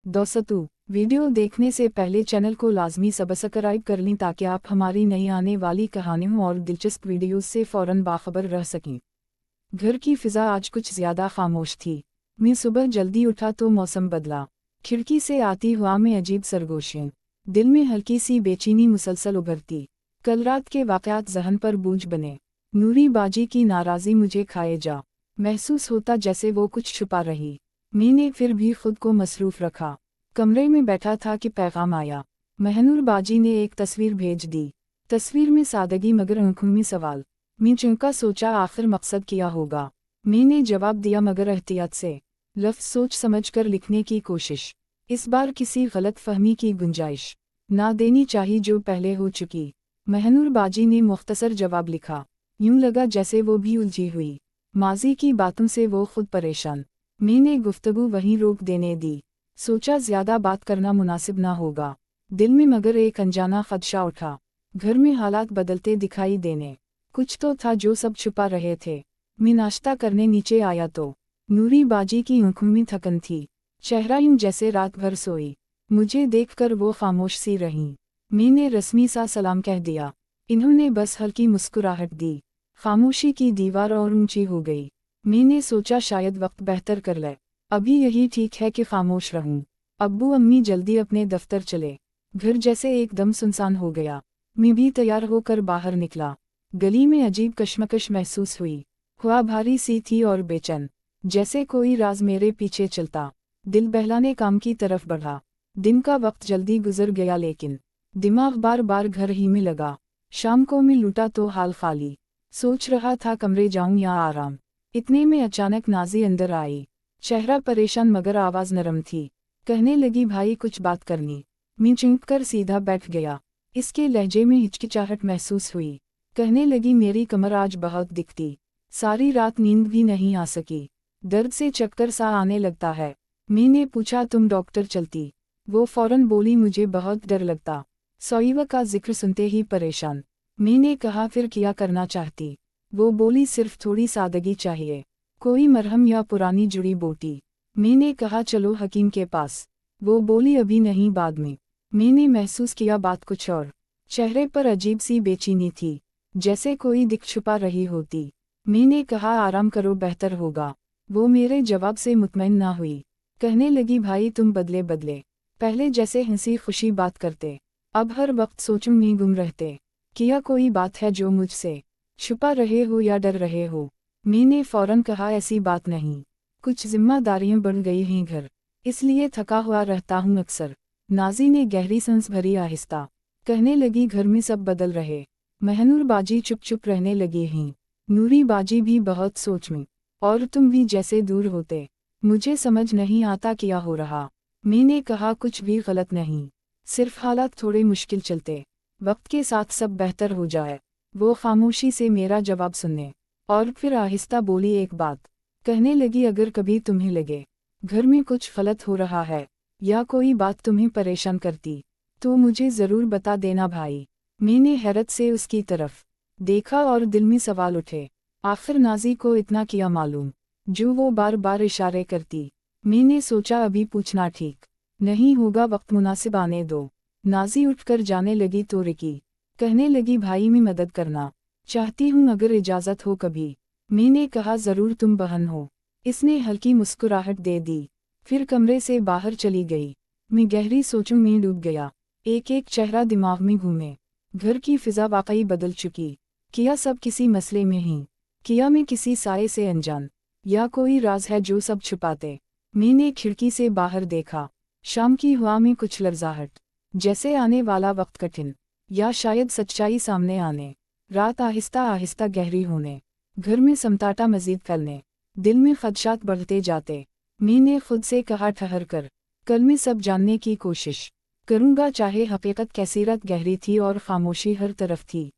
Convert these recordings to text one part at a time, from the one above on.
दोस्तों, वीडियो देखने से पहले चैनल को लाजमी सब्सक्राइब कर लें ताकि आप हमारी नई आने वाली कहानियों और दिलचस्प वीडियोस से फ़ौरन बाखबर रह सकें। घर की फ़िज़ा आज कुछ ज़्यादा खामोश थी। मैं सुबह जल्दी उठा तो मौसम बदला। खिड़की से आती हवा में अजीब सरगोशियाँ। दिल में हल्की सी बेचैनी मुसलसल उभरती। कल रात के वाक़यात ज़हन पर बोझ बने। नूरी बाजी की नाराज़ी मुझे खाए जा महसूस होता जैसे वो कुछ छुपा रही। मैंने फिर भी खुद को मसरूफ़ रखा। कमरे में बैठा था कि पैगाम आया। महनूर बाजी ने एक तस्वीर भेज दी। तस्वीर में सादगी मगर आंखों में सवाल। मैं चौंका, सोचा आखिर मकसद क्या होगा। मैंने जवाब दिया मगर एहतियात से, लफ्ज़ सोच समझ कर लिखने की कोशिश। इस बार किसी गलत फहमी की गुंजाइश ना देनी चाहिए जो पहले हो चुकी। महनूर बाजी ने मुख्तसर जवाब लिखा। यूं लगा जैसे वो भी उलझी हुई। माजी की बातों से वो खुद परेशान। मैंने गुफ्तगू वहीं रोक देने दी। सोचा ज़्यादा बात करना मुनासिब ना होगा। दिल में मगर एक अनजाना खदशा उठा। घर में हालात बदलते दिखाई देने कुछ तो था जो सब छुपा रहे थे। मैं नाश्ता करने नीचे आया तो नूरी बाजी की आंखों में थकन थी। चेहरा यूं जैसे रात भर सोई। मुझे देखकर वो खामोश सी रहीं। मैंने रस्मी सा सलाम कह दिया। इन्होंने बस हल्की मुस्कुराहट दी। खामोशी की दीवार और ऊंची हो गई। मैंने सोचा शायद वक्त बेहतर कर ले। अभी यही ठीक है कि खामोश रहूं। अब्बू अम्मी जल्दी अपने दफ्तर चले। घर जैसे एकदम सुनसान हो गया। मैं भी तैयार होकर बाहर निकला। गली में अजीब कश्मकश महसूस हुई। हवा भारी सी थी और बेचैन, जैसे कोई राज मेरे पीछे चलता। दिल बहलाने काम की तरफ बढ़ा। दिन का वक्त जल्दी गुजर गया लेकिन दिमाग बार बार घर ही में लगा। शाम को मैं लूटा तो हाल खाली। सोच रहा था कमरे जाऊं या आराम। इतने में अचानक नाजी अंदर आई। चेहरा परेशान मगर आवाज़ नरम थी। कहने लगी, भाई कुछ बात करनी। मैं चुप कर सीधा बैठ गया। इसके लहजे में हिचकिचाहट महसूस हुई। कहने लगी, मेरी कमर आज बहुत दिखती। सारी रात नींद भी नहीं आ सकी। दर्द से चक्कर सा आने लगता है। मैंने पूछा, तुम डॉक्टर चलती? वो फौरन बोली, मुझे बहुत डर लगता। सोईवा का जिक्र सुनते ही परेशान। मैंने कहा, फिर क्या करना चाहती? वो बोली, सिर्फ थोड़ी सादगी चाहिए, कोई मरहम या पुरानी जुड़ी बूटी। मैंने कहा, चलो हकीम के पास। वो बोली, अभी नहीं, बाद में। मैंने महसूस किया बात कुछ और। चेहरे पर अजीब सी बेचैनी थी, जैसे कोई दिख छुपा रही होती। मैंने कहा, आराम करो, बेहतर होगा। वो मेरे जवाब से मुतमईन ना हुई। कहने लगी, भाई तुम बदले बदले। पहले जैसे हंसी खुशी बात करते, अब हर वक्त सोचों में गुम रहते। क्या कोई बात है जो मुझसे छुपा रहे हो या डर रहे हो? मैंने फौरन कहा, ऐसी बात नहीं, कुछ जिम्मेदारियां बढ़ गई हैं घर, इसलिए थका हुआ रहता हूँ अक्सर। नाजी ने गहरी सांस भरी। आहिस्ता कहने लगी, घर में सब बदल रहे। महनूर बाजी चुप चुप रहने लगी हैं। नूरी बाजी भी बहुत सोच में। और तुम भी जैसे दूर होते। मुझे समझ नहीं आता क्या हो रहा। मैंने कहा, कुछ भी गलत नहीं, सिर्फ हालात थोड़े मुश्किल चलते। वक्त के साथ सब बेहतर हो जाए। वो खामोशी से मेरा जवाब सुनने और फिर आहिस्ता बोली, एक बात। कहने लगी, अगर कभी तुम्हें लगे घर में कुछ गलत हो रहा है या कोई बात तुम्हें परेशान करती तो मुझे ज़रूर बता देना भाई। मैंने हैरत से उसकी तरफ देखा और दिल में सवाल उठे। आखिर नाजी को इतना किया मालूम जो वो बार बार इशारे करती। मैंने सोचा, अभी पूछना ठीक नहीं होगा, वक्त मुनासिब आने दो। नाजी उठकर जाने लगी तो रिकी कहने लगी, भाई मैं मदद करना चाहती हूँ, अगर इजाज़त हो कभी। मैंने कहा, ज़रूर, तुम बहन हो। इसने हल्की मुस्कुराहट दे दी, फिर कमरे से बाहर चली गई। मैं गहरी सोचों में डूब गया। एक एक चेहरा दिमाग में घूमे। घर की फ़िज़ा वाकई बदल चुकी। क्या सब किसी मसले में ही? क्या मैं किसी साये से अनजान? या कोई राज है जो सब छुपाते? मैंने खिड़की से बाहर देखा। शाम की हवा में कुछ लर्जाहट, जैसे आने वाला वक्त कठिन या शायद सच्चाई सामने आने। रात आहिस्ता आहिस्ता गहरी होने, घर में समताटा मजीद फैलने, दिल में खदशात बढ़ते जाते। मैंने खुद से कहा, ठहर कर, कल मैं सब जानने की कोशिश करूँगा, चाहे हकीकत कैसी। रात गहरी थी और खामोशी हर तरफ थी।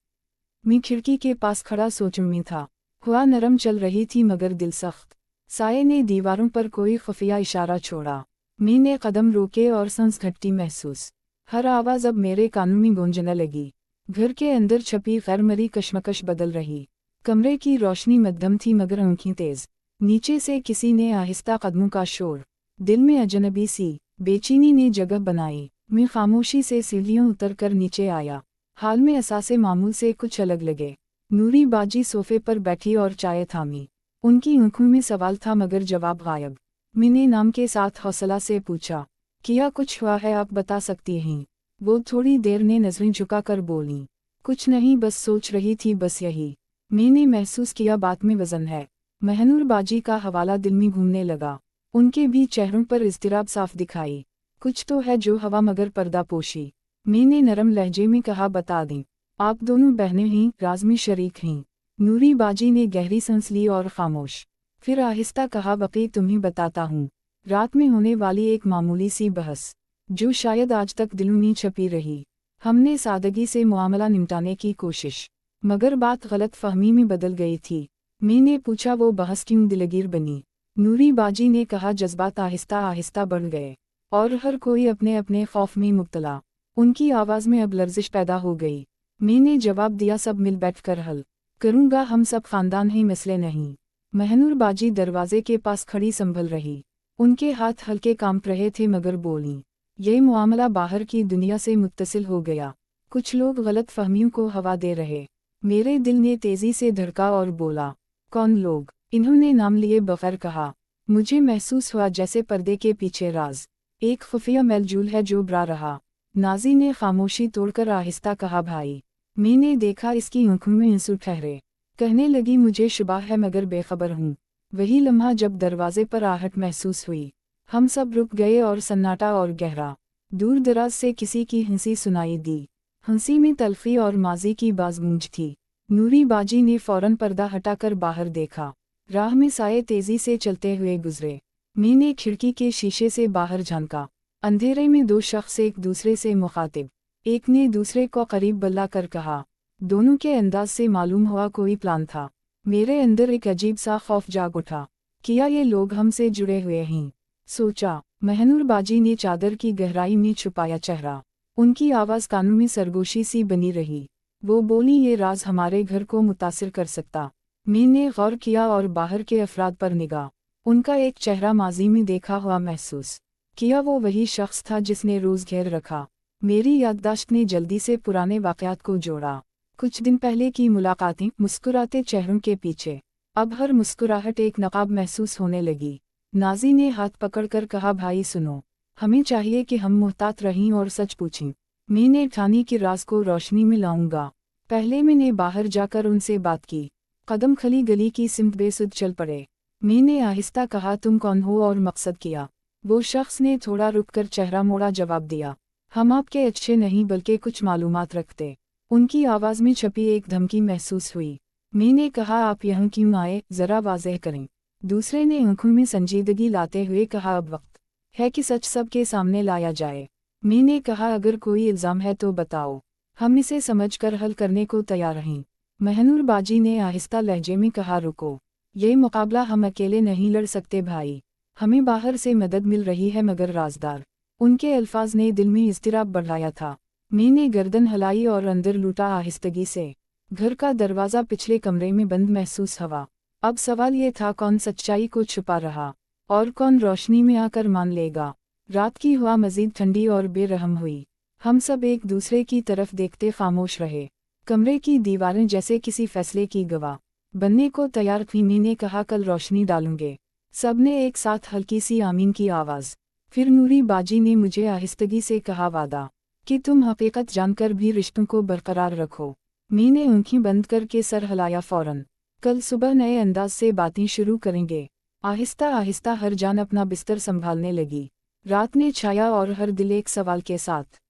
मैं खिड़की के पास खड़ा सोचूं में था। हवा नरम चल रही थी मगर दिल सख्त। साये ने दीवारों पर कोई खुफिया इशारा छोड़ा। मैंने कदम रोके और सांस घटती महसूस। हर आवाज़ अब मेरे कानों में गूंजने लगी। घर के अंदर छपी गैरमरी कश्मकश बदल रही। कमरे की रोशनी मध्यम थी मगर आंखें तेज। नीचे से किसी ने आहिस्ता कदमों का शोर। दिल में अजनबी सी बेचैनी ने जगह बनाई। मैं खामोशी से सीढ़ियों उतरकर नीचे आया। हाल में असासे मामूल से कुछ अलग लगे। नूरी बाजी सोफे पर बैठी और चाय थामी। उनकी आंखों में सवाल था मगर जवाब गायब। मैंने नाम के साथ हौसला से पूछा, क्या कुछ हुआ है, आप बता सकती हैं? वो थोड़ी देर ने नजरें झुकाकर बोली, कुछ नहीं, बस सोच रही थी, बस यही। मैंने महसूस किया बात में वजन है। महनूर बाजी का हवाला दिल में घूमने लगा। उनके भी चेहरों पर इज़्तिराब साफ दिखाई। कुछ तो है जो हवा मगर पर्दा पोशी। मैंने नरम लहजे में कहा, बता दें, आप दोनों बहनें हैं, राज में शरीक हैं। नूरी बाजी ने गहरी सांस ली और खामोश। फिर आहिस्ता कहा, बकी तुम्हें बताता हूँ। रात में होने वाली एक मामूली सी बहस, जो शायद आज तक दिलों में छपी रही। हमने सादगी से मामला निपटाने की कोशिश, मगर बात गलत फहमी में बदल गई थी। मैंने पूछा, वो बहस क्यों दिलगीर बनी? नूरी बाजी ने कहा, जज्बात आहिस्ता आहिस्ता बढ़ गए और हर कोई अपने अपने खौफ में मुब्तला। उनकी आवाज़ में अब लर्जिश पैदा हो गई। मैंने जवाब दिया, सब मिल बैठ कर हल करूँगा, हम सब खानदान हैं, मसले नहीं। महनूर बाजी दरवाजे के पास खड़ी संभल रही। उनके हाथ हल्के कांप रहे थे मगर बोली, ये मामला बाहर की दुनिया से मुत्तसिल हो गया। कुछ लोग गलत फहमियों को हवा दे रहे। मेरे दिल ने तेजी से धड़का और बोला, कौन लोग? इन्होंने नाम लिए बगैर कहा। मुझे महसूस हुआ जैसे पर्दे के पीछे राज, एक खुफिया मेलजूल है जो बरा रहा। नाजी ने खामोशी तोड़कर आहिस्ता कहा, भाई। मैंने देखा इसकी आंखों में आंसू ठहरे। कहने लगी, मुझे शुबा है मगर बेखबर हूँ। वही लम्हा जब दरवाजे पर आहट महसूस हुई, हम सब रुक गए और सन्नाटा और गहरा। दूर दराज से किसी की हंसी सुनाई दी। हंसी में तलखी और माजी की बाज़गूंज थी। नूरी बाजी ने फौरन पर्दा हटाकर बाहर देखा। राह में साये तेजी से चलते हुए गुजरे। मैंने खिड़की के शीशे से बाहर झांका। अंधेरे में दो शख्स एक दूसरे से मुखातिब। एक ने दूसरे को करीब बल्ला कर कहा। दोनों के अंदाज से मालूम हुआ कोई प्लान था। मेरे अंदर एक अजीब सा खौफ जाग उठा। क्या ये लोग हमसे जुड़े हुए हैं? सोचा। महनूर बाजी ने चादर की गहराई में छुपाया चेहरा। उनकी आवाज़ कानों में सरगोशी सी बनी रही। वो बोली, ये राज हमारे घर को मुतासिर कर सकता। मैंने गौर किया और बाहर के अफराद पर निगाह। उनका एक चेहरा माजी में देखा हुआ महसूस किया। वो वही शख्स था जिसने रोज़ घेर रखा। मेरी याददाश्त ने जल्दी से पुराने वाक़यात को जोड़ा। कुछ दिन पहले की मुलाकातें, मुस्कुराते चेहरों के पीछे अब हर मुस्कुराहट एक नकाब महसूस होने लगी। नाजी ने हाथ पकड़कर कहा, भाई सुनो, हमें चाहिए कि हम मुहतात रहें और सच पूछें। मैंने ठानी कि राज को रोशनी में लाऊंगा। पहले मैंने बाहर जाकर उनसे बात की। कदम खली गली की सिमत बेसुध चल पड़े। मैंने आहिस्ता कहा, तुम कौन हो और मकसद किया? वो शख्स ने थोड़ा रुककर चेहरा मोड़ा जवाब दिया, हम आपके अच्छे नहीं बल्कि कुछ मालूमात रखते। उनकी आवाज़ में छपी एक धमकी महसूस हुई। मैंने कहा, आप यहाँ क्यों आए, ज़रा वाज़ेह करें। दूसरे ने आंखों में संजीदगी लाते हुए कहा, अब वक्त है कि सच सबके सामने लाया जाए। मैंने कहा, अगर कोई इल्ज़ाम है तो बताओ, हम इसे समझकर हल करने को तैयार हैं। महनूर बाजी ने आहिस्ता लहजे में कहा, रुको, ये मुकाबला हम अकेले नहीं लड़ सकते भाई। हमें बाहर से मदद मिल रही है मगर राजदार। उनके अल्फाज ने दिल में इज़्तिराब बढ़ाया था। मैंने गर्दन हिलाई और अंदर लूटा आहिस्तगी से। घर का दरवाज़ा पिछले कमरे में बंद महसूस हुआ। अब सवाल ये था, कौन सच्चाई को छुपा रहा और कौन रोशनी में आकर मान लेगा। रात की हवा मज़ीद ठंडी और बेरहम हुई। हम सब एक दूसरे की तरफ देखते खामोश रहे। कमरे की दीवारें जैसे किसी फैसले की गवाह बनने को तैयार थी। मैंने कहा, कल रोशनी डालूंगे। सबने एक साथ हल्की सी आमीन की आवाज़। फिर नूरी बाजी ने मुझे आहिस्तगी से कहा, वादा कि तुम हकीकत जानकर भी रिश्तों को बरकरार रखो। मैंने आंखें बंद करके सर हिलाया। फौरन कल सुबह नए अंदाज से बातें शुरू करेंगे। आहिस्ता आहिस्ता हर जान अपना बिस्तर संभालने लगी। रात ने छाया और हर दिल एक सवाल के साथ